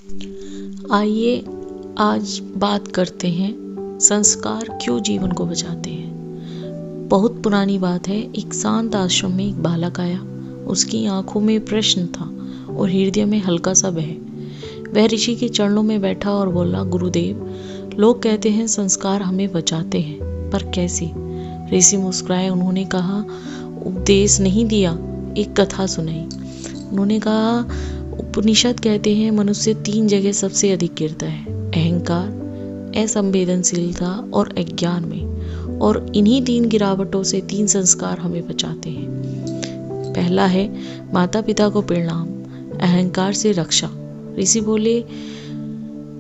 आइए आज बात करते हैं संस्कार क्यों जीवन को बचाते हैं। बहुत पुरानी बात है। एक शांत आश्रम में एक बालक आया। उसकी आंखों में प्रश्न था और हृदय में हल्का सा भय। वह ऋषि के चरणों में बैठा और बोला, गुरुदेव, लोग कहते हैं संस्कार हमें बचाते हैं, पर कैसे? ऋषि मुस्कुराए। उन्होंने कहा, उपदेश नहीं दिया, एक कथा सुनाई। उन्होंने कहा, उपनिषद कहते हैं मनुष्य 3 जगह सबसे अधिक गिरता है, अहंकार, असंवेदनशीलता और अज्ञान में। और इन्हीं 3 गिरावटों से 3 संस्कार हमें बचाते हैं। पहला है माता पिता को प्रणाम, अहंकार से रक्षा। ऋषि बोले,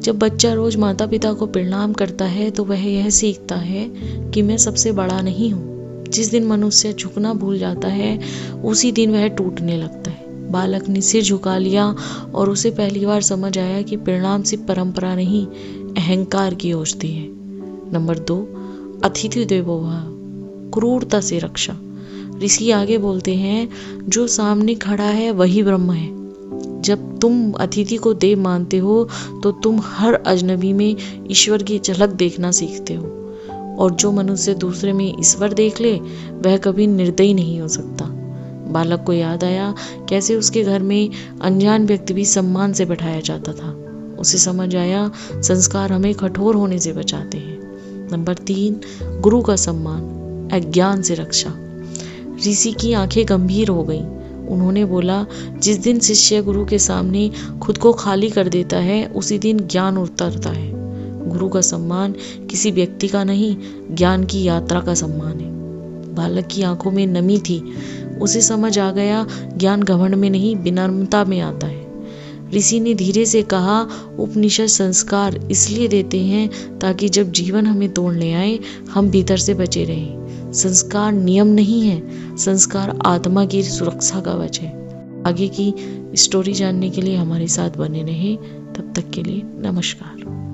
जब बच्चा रोज माता पिता को प्रणाम करता है तो वह यह सीखता है कि मैं सबसे बड़ा नहीं हूँ। जिस दिन मनुष्य झुकना भूल जाता है उसी दिन वह टूटने लगता है। बालक ने सिर झुका लिया और उसे पहली बार समझ आया कि प्रणाम सिर्फ परंपरा नहीं, अहंकार की औषधि है। नंबर 2, अतिथि देवो भव, क्रूरता से रक्षा। ऋषि आगे बोलते हैं, जो सामने खड़ा है वही ब्रह्म है। जब तुम अतिथि को देव मानते हो तो तुम हर अजनबी में ईश्वर की झलक देखना सीखते हो। और जो मनुष्य दूसरे में ईश्वर देख ले वह कभी निर्दयी नहीं हो सकता। बालक को याद आया कैसे उसके घर में अनजान व्यक्ति भी सम्मान से बैठाया जाता था। उसे समझ आया संस्कार हमें कठोर होने से बचाते हैं। नंबर 3, गुरु का सम्मान, अज्ञान से रक्षा। ऋषि की आंखें गंभीर हो गईं। उन्होंने बोला, जिस दिन शिष्य गुरु के सामने खुद को खाली कर देता है उसी दिन ज्ञान उतरता है। गुरु का सम्मान किसी व्यक्ति का नहीं, ज्ञान की यात्रा का सम्मान है। बालक की आंखों में नमी थी। उसे समझ आ गया, ज्ञान घमंड में नहीं, विनम्रता में आता है। ऋषि ने धीरे से कहा, उपनिषद संस्कार इसलिए देते हैं ताकि जब जीवन हमें तोड़ने आए हम भीतर से बचे रहें। संस्कार नियम नहीं है, संस्कार आत्मा की सुरक्षा का कवच है। आगे की स्टोरी जानने के लिए हमारे साथ बने रहें। तब तक के लिए नमस्कार।